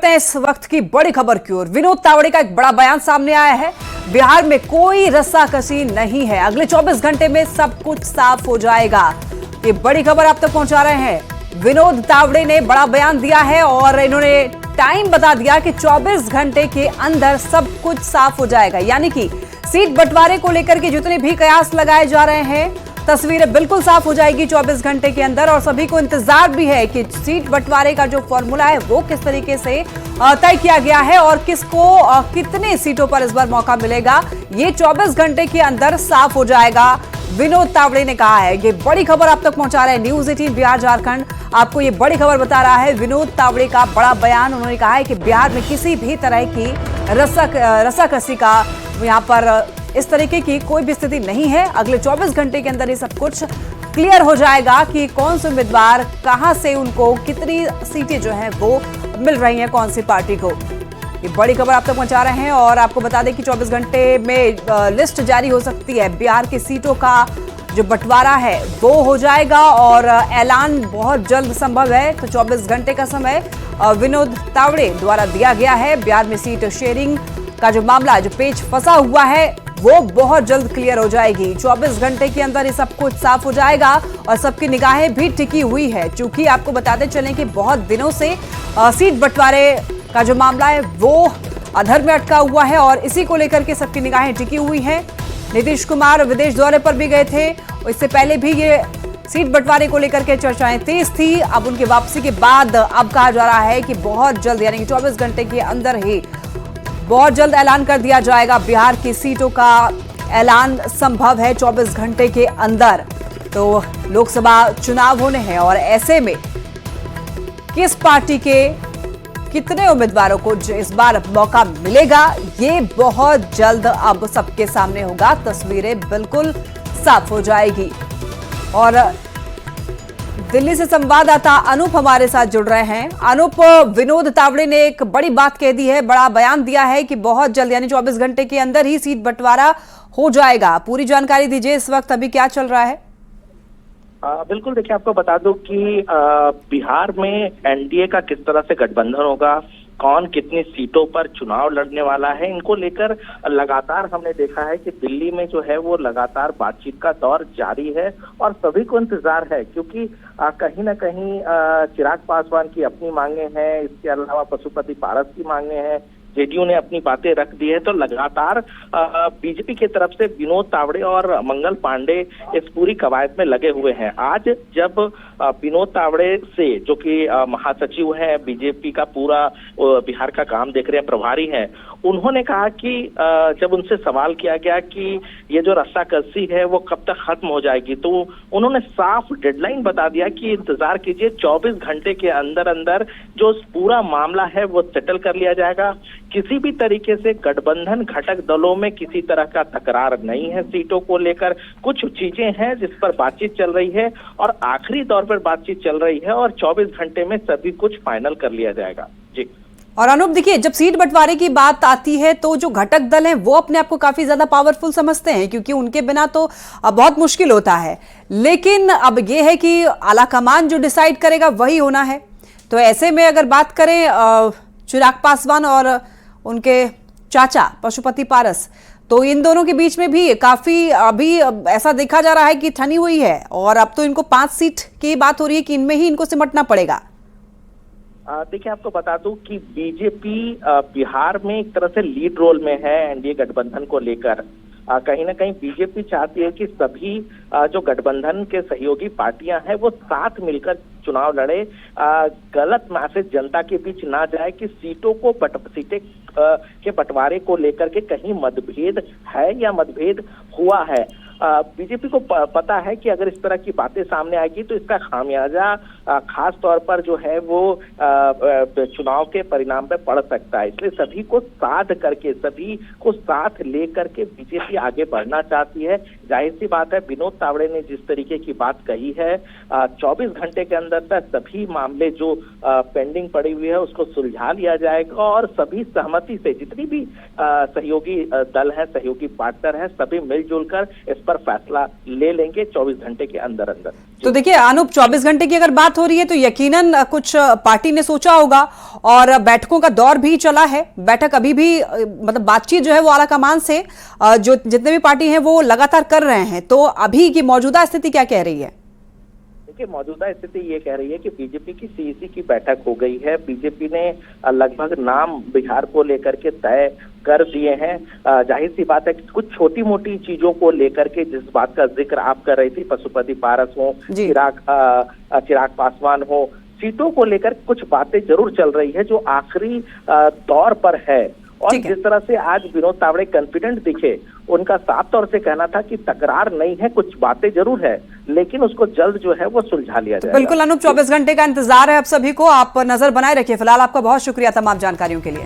बढ़ते हैं इस वक्त की बड़ी खबर की ओर। विनोद तावड़े का एक बड़ा बयान सामने आया है। बिहार में कोई रस्साकसी नहीं है, अगले 24 घंटे में सब कुछ साफ हो जाएगा। ये बड़ी खबर आप तक पहुंचा रहे हैं। विनोद तावड़े ने बड़ा बयान दिया है और इन्होंने टाइम बता दिया कि 24 घंटे के अंदर सब कुछ साफ हो जाएगा। यानी कि सीट बंटवारे को लेकर के जितने भी कयास लगाए जा रहे हैं, तस्वीरें बिल्कुल साफ हो जाएगी 24 घंटे के अंदर। और सभी को इंतजार भी है कि सीट बंटवारे का जो फॉर्मूला है वो किस तरीके से तय किया गया है और किसको कितने सीटों पर इस बार मौका मिलेगा, ये 24 घंटे के अंदर साफ हो जाएगा, विनोद तावड़े ने कहा है। ये बड़ी खबर आप तक पहुंचा रहे हैं न्यूज 18 बिहार झारखंड। आपको ये बड़ी खबर बता रहा है विनोद तावड़े का बड़ा बयान। उन्होंने कहा है कि बिहार में किसी भी तरह की रस्साकसी का यहाँ पर इस तरीके की कोई भी स्थिति नहीं है। अगले 24 घंटे के अंदर ये सब कुछ क्लियर हो जाएगा कि कौन से उम्मीदवार कहां से उनको कितनी सीटें जो हैं वो मिल रही हैं, कौन सी पार्टी को। ये बड़ी खबर आप तक पहुंचा रहे हैं और आपको बता दें कि 24 घंटे में लिस्ट जारी हो सकती है। बिहार की सीटों का जो बंटवारा है वो हो जाएगा और ऐलान बहुत जल्द संभव है। तो 24 घंटे का समय विनोद तावड़े द्वारा दिया गया है। बिहार में सीट शेयरिंग का जो मामला, जो पेच फंसा हुआ है, वो बहुत जल्द क्लियर हो जाएगी। 24 घंटे के अंदर ये सब कुछ साफ हो जाएगा और सबकी निगाहें भी टिकी हुई है। चूंकि आपको बताते चलें कि बहुत दिनों से सीट बंटवारे का जो मामला है वो अधर में अटका हुआ है और इसी को लेकर के सबकी निगाहें टिकी हुई हैं। नीतीश कुमार विदेश दौरे पर भी गए थे, इससे पहले भी ये सीट बंटवारे को लेकर के चर्चाएं तेज थी। अब उनकी वापसी के बाद अब कहा जा रहा है कि बहुत जल्द, यानी कि 24 घंटे के अंदर ही बहुत जल्द ऐलान कर दिया जाएगा। बिहार की सीटों का ऐलान संभव है 24 घंटे के अंदर। तो लोकसभा चुनाव होने हैं और ऐसे में किस पार्टी के कितने उम्मीदवारों को इस बार मौका मिलेगा, ये बहुत जल्द अब सबके सामने होगा। तस्वीरें बिल्कुल साफ हो जाएगी। और दिल्ली से संवाददाता अनूप हमारे साथ जुड़ रहे हैं। अनूप, विनोद तावड़े ने एक बड़ी बात कह दी है, बड़ा बयान दिया है कि बहुत जल्द यानी 24 घंटे के अंदर ही सीट बंटवारा हो जाएगा। पूरी जानकारी दीजिए, इस वक्त अभी क्या चल रहा है? बिल्कुल, देखिए आपको बता दूं कि बिहार में एनडीए का किस तरह से गठबंधन होगा, कौन कितनी सीटों पर चुनाव लड़ने वाला है, इनको लेकर लगातार हमने देखा है कि दिल्ली में जो है वो लगातार बातचीत का दौर जारी है और सभी को इंतजार है। क्योंकि कहीं ना कहीं चिराग पासवान की अपनी मांगे हैं, इसके अलावा पशुपति पारस की मांगे हैं, जेडीयू ने अपनी बातें रख दी है। तो लगातार बीजेपी की तरफ से विनोद तावड़े और मंगल पांडे इस पूरी कवायद में लगे हुए हैं। आज जब विनोद तावड़े से, जो कि महासचिव है बीजेपी का, पूरा बिहार का काम देख रहे हैं, प्रभारी हैं, उन्होंने कहा कि जब उनसे सवाल किया गया कि ये जो रस्साकसी है वो कब तक खत्म हो जाएगी, तो उन्होंने साफ डेडलाइन बता दिया कि इंतजार कीजिए, 24 घंटे के अंदर अंदर जो पूरा मामला है वो सेटल कर लिया जाएगा। किसी भी तरीके से गठबंधन घटक दलों में किसी तरह का तकरार नहीं है। सीटों को लेकर कुछ चीजें हैं जिस पर बातचीत चल रही है और आखिरी दौर पर बातचीत चल रही है और 24 घंटे में सभी कुछ फाइनल कर लिया जाएगा। जी। और अनूप, देखिए, जब सीट बंटवारे की बात आती है तो जो घटक दल हैं वो अपने आप को काफी ज्यादा पावरफुल समझते हैं, क्योंकि उनके बिना तो बहुत मुश्किल होता है। लेकिन अब ये है कि आलाकमान जो डिसाइड करेगा वही होना है। तो ऐसे में अगर बात करें चिराग पासवान और उनके चाचा पशुपति पारस, तो इन दोनों के बीच में भी काफी अभी ऐसा देखा जा रहा है कि ठनी हुई है और अब तो इनको 5 सीट की बात हो रही है कि इनमें ही इनको सिमटना पड़ेगा। देखिए आपको बता दूं कि बीजेपी बिहार में एक तरह से लीड रोल में है एनडीए गठबंधन को लेकर। कहीं ना कहीं बीजेपी चाहती है कि सभी जो गठबंधन के सहयोगी पार्टियां हैं वो साथ मिलकर चुनाव लड़े, गलत मैसेज जनता के बीच ना जाए कि सीटें के बंटवारे को लेकर के कहीं मतभेद है या मतभेद हुआ है। बीजेपी को पता है कि अगर इस तरह की बातें सामने आएगी तो इसका खामियाजा खास तौर पर जो है वो चुनाव के परिणाम पे पड़ सकता है। इसलिए सभी को साथ करके, सभी को साथ लेकर के बीजेपी आगे बढ़ना चाहती है। जाहिर सी बात है, विनोद तावड़े ने जिस तरीके की बात कही है, 24 घंटे के अंदर तक सभी मामले जो पेंडिंग पड़ी हुई है उसको सुलझा लिया जाएगा और सभी सहमति से, जितनी भी सहयोगी दल है, सहयोगी पार्टनर है, सभी मिलजुल कर इस पर फैसला ले लेंगे 24 घंटे के अंदर अंदर। तो देखिए अनूप, 24 घंटे की अगर बात हो रही है तो यकीनन कुछ पार्टी ने सोचा होगा और बैठकों का दौर भी चला है। बैठक अभी भी मतलब बातचीत जो है वो आला कमान से जो जितने भी पार्टी हैं वो लगातार कर रहे हैं। तो अभी की मौजूदा स्थिति क्या कह रही है? देखिए, मौजूदा स्थिति ये कह रही है कि बीजेपी की सीईसी की बैठक हो गई है। बीजेपी ने लगभग नाम बिहार को लेकर के तय कर दिए हैं। जाहिर सी बात है कि कुछ छोटी मोटी चीजों को लेकर के जिस बात का जिक्र आप कर रही थी, पशुपति पारस हो, चिराग पासवान हो, सीटों को लेकर कुछ बातें जरूर चल रही है जो आखिरी दौर पर है। और जिस तरह से आज विनोद तावड़े कॉन्फिडेंट दिखे, उनका साफ तौर से कहना था कि तकरार नहीं है, कुछ बातें जरूर है, लेकिन उसको जल्द जो है वो सुलझा लिया जाएगा। बिल्कुल अनूप, 24 घंटे का इंतजार है अब सभी को। आप नजर बनाए रखिए। फिलहाल आपका बहुत शुक्रिया तमाम जानकारियों के लिए।